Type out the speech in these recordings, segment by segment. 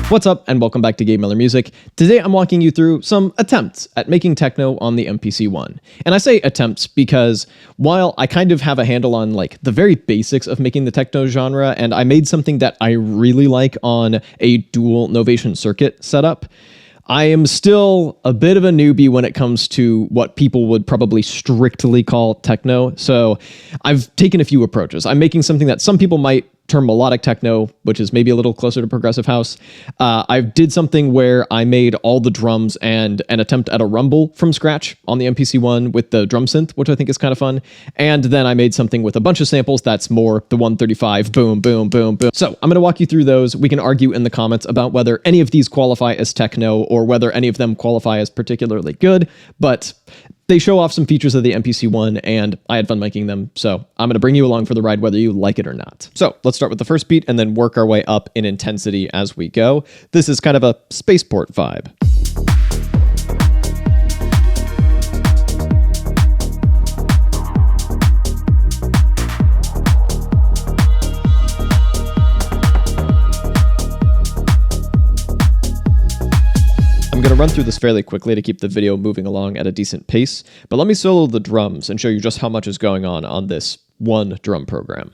What's up, and welcome back to Gabe Music. Today I'm walking you through some attempts at making techno on the MPC One. And I say attempts because while I kind of have a handle on like the very basics of making the techno genre, and I made something that I really like on a dual Novation circuit setup, I am still a bit of a newbie when it comes to what people would probably strictly call techno. So I've taken a few approaches. I'm making something that some people might term melodic techno, which is maybe a little closer to progressive house. I did something where I made all the drums and an attempt at a rumble from scratch on the MPC One with the drum synth, which I think is kind of fun. And then I made something with a bunch of samples that's more the 135, boom, boom, boom, boom. So I'm going to walk you through those. We can argue in the comments about whether any of these qualify as techno or whether any of them qualify as particularly good, but they show off some features of the MPC One, and I had fun making them, so I'm going to bring you along for the ride whether you like it or not. So let's start with the first beat and then work our way up in intensity as we go. This is kind of a spaceport vibe. I'm going to run through this fairly quickly to keep the video moving along at a decent pace, but let me solo the drums and show you just how much is going on this one drum program.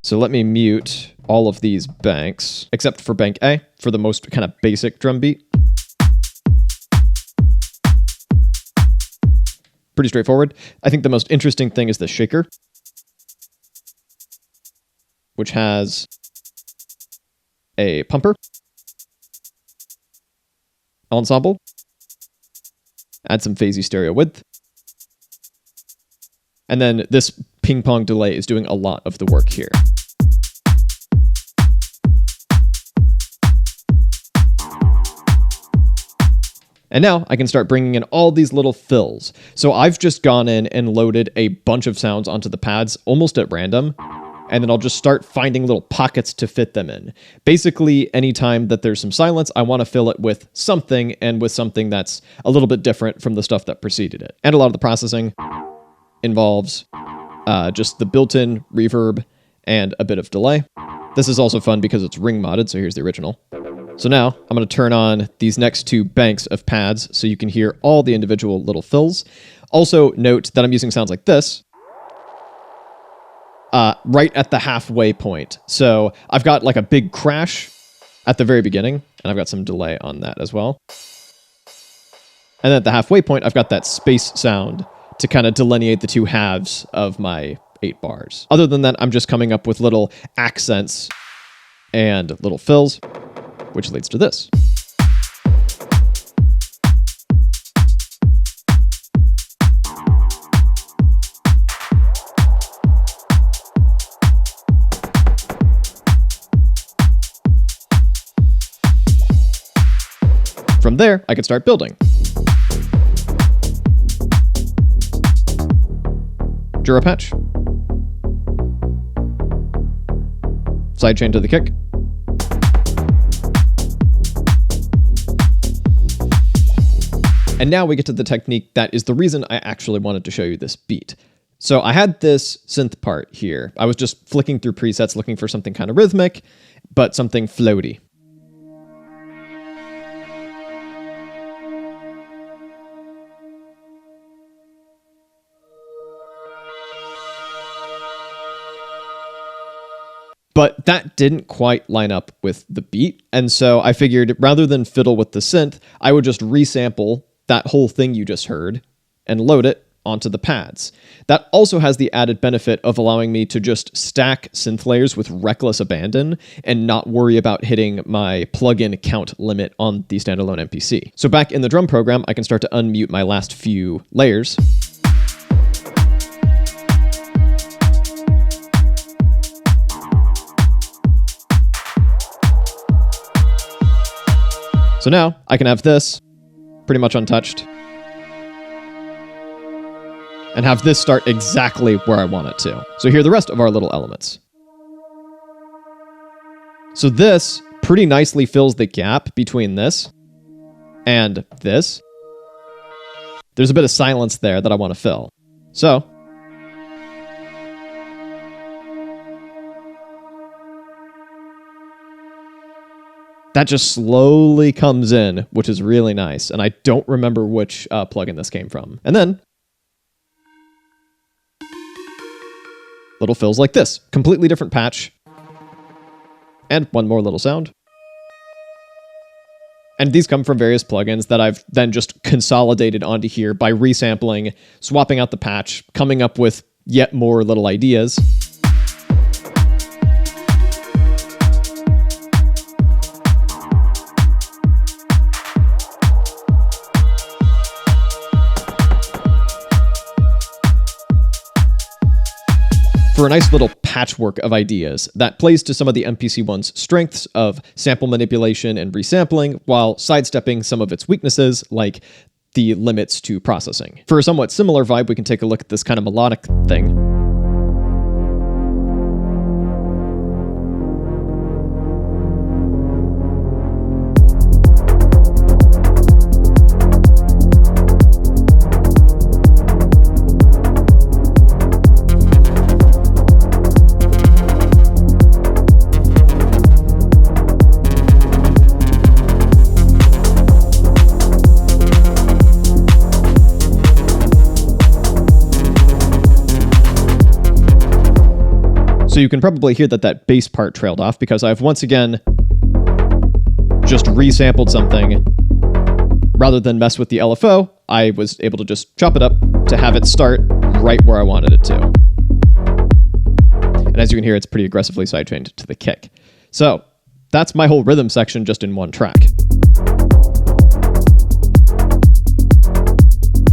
So let me mute all of these banks, except for bank A, for the most kind of basic drum beat. Pretty straightforward. I think the most interesting thing is the shaker, which has a pumper, ensemble, add some phasey stereo width, and then this ping pong delay is doing a lot of the work here. And now I can start bringing in all these little fills. So I've just gone in and loaded a bunch of sounds onto the pads almost at random, and then I'll just start finding little pockets to fit them in. Basically, anytime that there's some silence, I want to fill it with something, and with something that's a little bit different from the stuff that preceded it. And a lot of the processing involves just the built-in reverb and a bit of delay. This is also fun because it's ring modded, so here's the original. So now I'm going to turn on these next two banks of pads so you can hear all the individual little fills. Also note that I'm using sounds like this right at the halfway point. So I've got like a big crash at the very beginning, and I've got some delay on that as well. And then at the halfway point, I've got that space sound to kind of delineate the two halves of my 8 bars. Other than that, I'm just coming up with little accents and little fills, which leads to this. From there, I can start building. Jura patch. Sidechain to the kick. And now we get to the technique that is the reason I actually wanted to show you this beat. So I had this synth part here. I was just flicking through presets looking for something kind of rhythmic, but something floaty. But that didn't quite line up with the beat, and so I figured rather than fiddle with the synth, I would just resample that whole thing you just heard and load it onto the pads. That also has the added benefit of allowing me to just stack synth layers with reckless abandon and not worry about hitting my plugin count limit on the standalone MPC. So back in the drum program, I can start to unmute my last few layers. So now I can have this pretty much untouched and have this start exactly where I want it to. So here are the rest of our little elements. So this pretty nicely fills the gap between this and this. There's a bit of silence there that I want to fill. So that just slowly comes in, which is really nice. And I don't remember which plugin this came from. And then little fills like this, completely different patch. And one more little sound. And these come from various plugins that I've then just consolidated onto here by resampling, swapping out the patch, coming up with yet more little ideas. For a nice little patchwork of ideas that plays to some of the MPC One's strengths of sample manipulation and resampling, while sidestepping some of its weaknesses, like the limits to processing. For a somewhat similar vibe, we can take a look at this kind of melodic thing. So you can probably hear that that bass part trailed off because I've once again just resampled something. Rather than mess with the LFO, I was able to just chop it up to have it start right where I wanted it to. And as you can hear, it's pretty aggressively sidechained to the kick. So that's my whole rhythm section just in one track.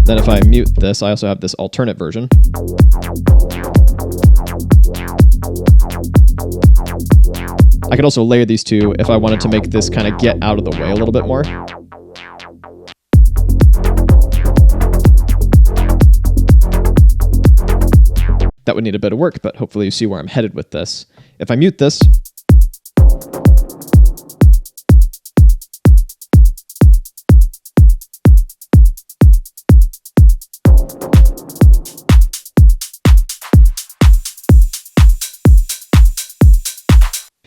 Then if I mute this, I also have this alternate version. I could also layer these two if I wanted to make this kind of get out of the way a little bit more. That would need a bit of work, but hopefully you see where I'm headed with this. If I mute this,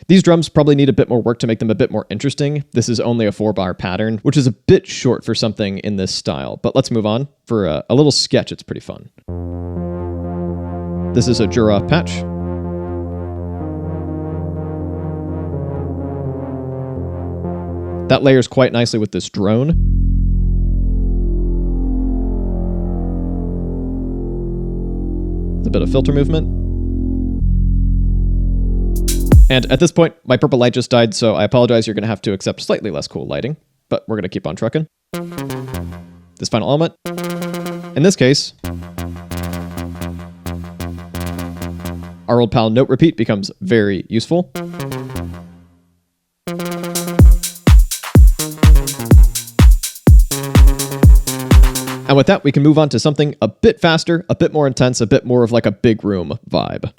these drums probably need a bit more work to make them a bit more interesting. This is only a 4-bar pattern, which is a bit short for something in this style. But let's move on. For a little sketch, it's pretty fun. This is a Jura patch. That layers quite nicely with this drone. With a bit of filter movement. And at this point, my purple light just died, so I apologize. You're going to have to accept slightly less cool lighting, but we're going to keep on trucking. This final element. In this case, our old pal note repeat becomes very useful. And with that, we can move on to something a bit faster, a bit more intense, a bit more of like a big room vibe.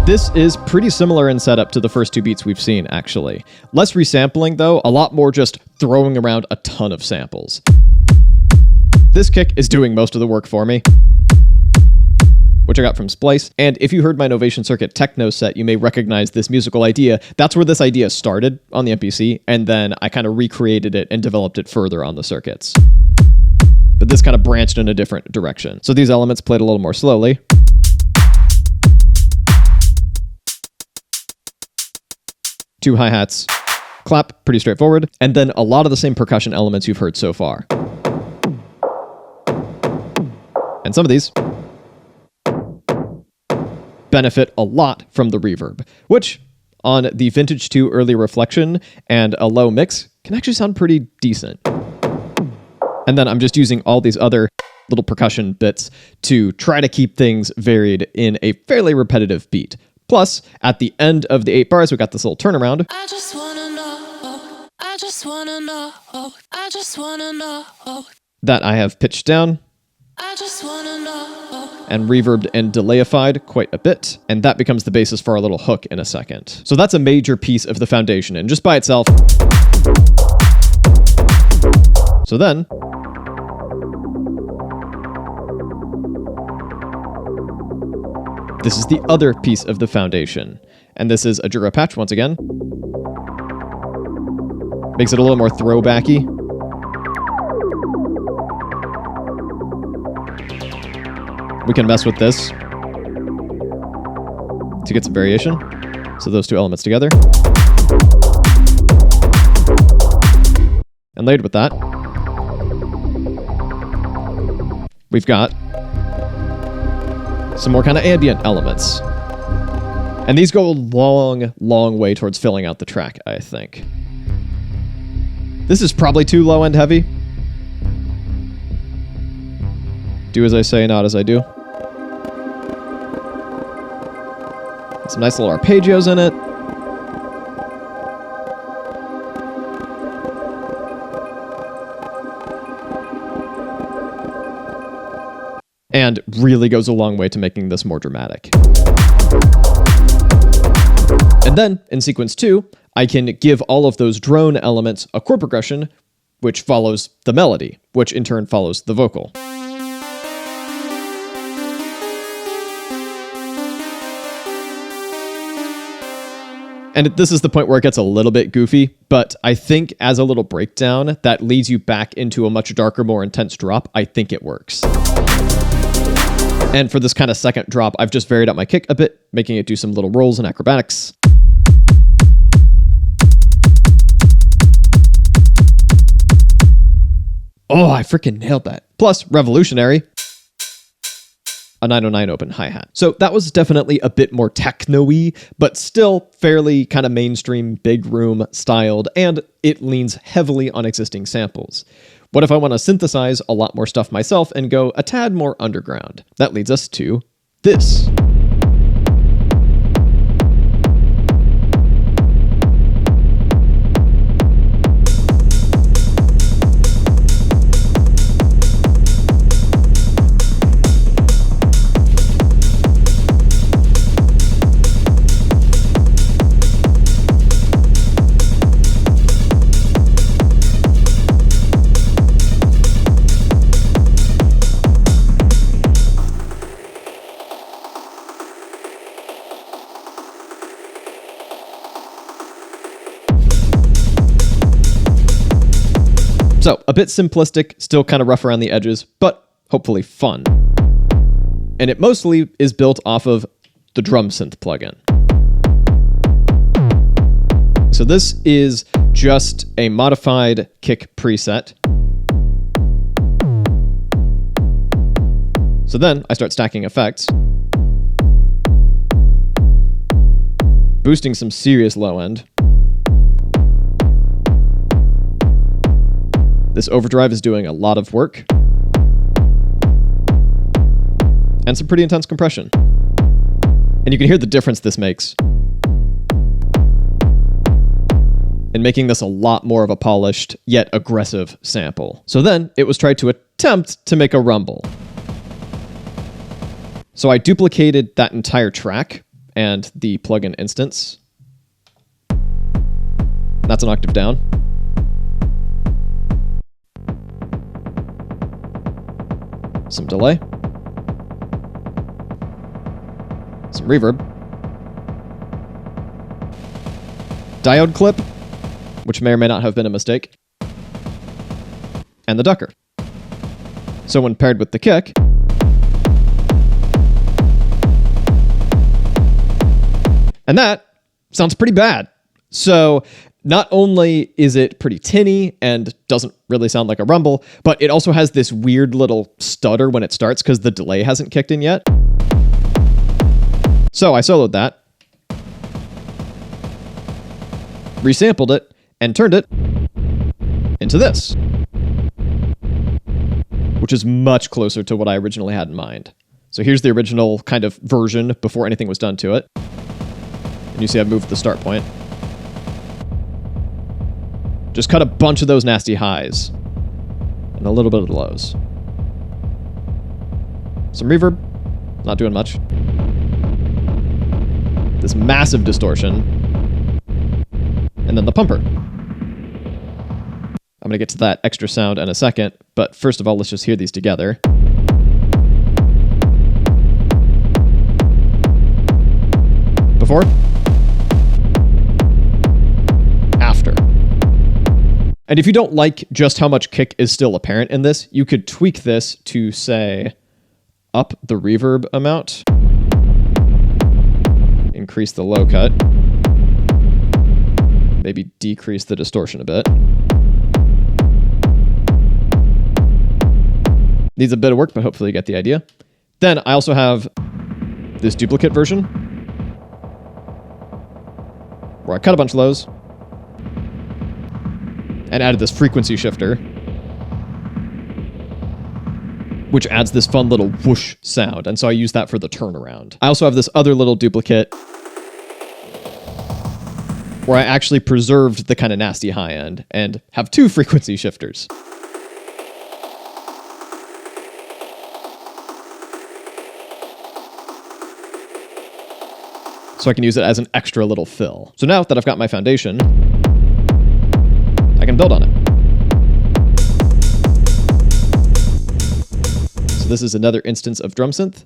This is pretty similar in setup to the first two beats we've seen, actually. Less resampling, though, a lot more just throwing around a ton of samples. This kick is doing most of the work for me, which I got from Splice. And if you heard my Novation Circuit Techno set, you may recognize this musical idea. That's where this idea started on the MPC, and then I kind of recreated it and developed it further on the circuits. But this kind of branched in a different direction. So these elements played a little more slowly. Two hi-hats, clap, pretty straightforward, and then a lot of the same percussion elements you've heard so far. And some of these benefit a lot from the reverb, which, on the Vintage 2 early reflection and a low mix, can actually sound pretty decent. And then I'm just using all these other little percussion bits to try to keep things varied in a fairly repetitive beat. Plus, at the end of the 8 bars, we got this little turnaround. I just wanna know, I just wanna know, I just wanna know. That I have pitched down. I just wanna know. And reverbed and delayified quite a bit. And that becomes the basis for our little hook in a second. So that's a major piece of the foundation, and just by itself. So then, this is the other piece of the foundation. And this is a Jura patch once again. Makes it a little more throwbacky. We can mess with this to get some variation. So those two elements together. And layered with that, we've got some more kind of ambient elements. And these go a long, long way towards filling out the track, I think. This is probably too low-end heavy. Do as I say, not as I do. Some nice little arpeggios in it. And really goes a long way to making this more dramatic. And then, in sequence 2, I can give all of those drone elements a chord progression, which follows the melody, which in turn follows the vocal. And this is the point where it gets a little bit goofy, but I think as a little breakdown that leads you back into a much darker, more intense drop, I think it works. And for this kind of second drop, I've just varied out my kick a bit, making it do some little rolls and acrobatics. Oh, I freaking nailed that. Plus, revolutionary, a 909 open hi-hat. So that was definitely a bit more techno-y, but still fairly kind of mainstream, big room styled, and it leans heavily on existing samples. What if I want to synthesize a lot more stuff myself and go a tad more underground? That leads us to this. So, a bit simplistic, still kind of rough around the edges, but hopefully fun. And it mostly is built off of the drum synth plugin. So this is just a modified kick preset. So then I start stacking effects, boosting some serious low end. This overdrive is doing a lot of work. And some pretty intense compression. And you can hear the difference this makes in making this a lot more of a polished, yet aggressive sample. So then, it was tried to attempt to make a rumble. So I duplicated that entire track and the plugin instance. That's an octave down. Some delay. Some reverb. Diode clip, which may or may not have been a mistake. And the ducker. So when paired with the kick, and that sounds pretty bad. So not only is it pretty tinny and doesn't really sound like a rumble, but it also has this weird little stutter when it starts because the delay hasn't kicked in yet. So I soloed that, resampled it, and turned it into this. which is much closer to what I originally had in mind. So here's the original kind of version before anything was done to it. And you see I've moved the start point. Just cut a bunch of those nasty highs. And a little bit of the lows. Some reverb. Not doing much. This massive distortion. And then the pumper. I'm going to get to that extra sound in a second, but first of all, let's just hear these together. Before. After. And if you don't like just how much kick is still apparent in this, you could tweak this to, say, up the reverb amount. Increase the low cut. Maybe decrease the distortion a bit. Needs a bit of work, but hopefully you get the idea. Then I also have this duplicate version, where I cut a bunch of lows and added this frequency shifter, which adds this fun little whoosh sound. And so I use that for the turnaround. I also have this other little duplicate where I actually preserved the kind of nasty high end and have two frequency shifters. So I can use it as an extra little fill. So now that I've got my foundation, I can build on it. So this is another instance of drum synth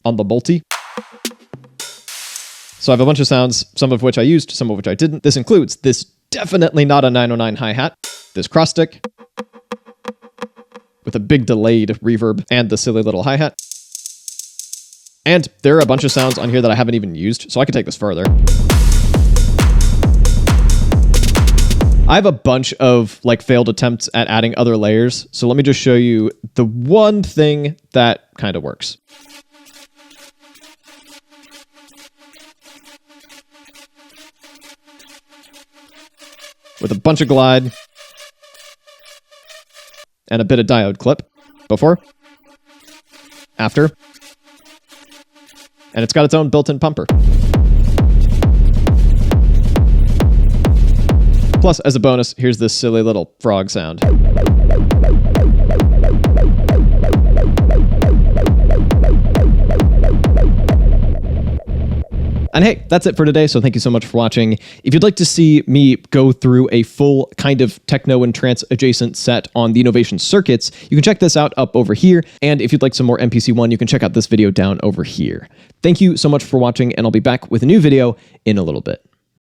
on the multi. So I have a bunch of sounds, some of which I used, some of which I didn't. This includes this definitely not a 909 hi-hat, this cross stick with a big delayed reverb and the silly little hi-hat. And there are a bunch of sounds on here that I haven't even used, so I can take this further. I have a bunch of like failed attempts at adding other layers, so let me just show you the one thing that kind of works. With a bunch of glide and a bit of diode clip. Before, after, and it's got its own built-in pumper. Plus, as a bonus, here's this silly little frog sound. And hey, that's it for today, so thank you so much for watching. If you'd like to see me go through a full kind of techno and trance adjacent set on the Innovation circuits, you can check this out up over here. And if you'd like some more MPC One, you can check out this video down over here. Thank you so much for watching, and I'll be back with a new video in a little bit.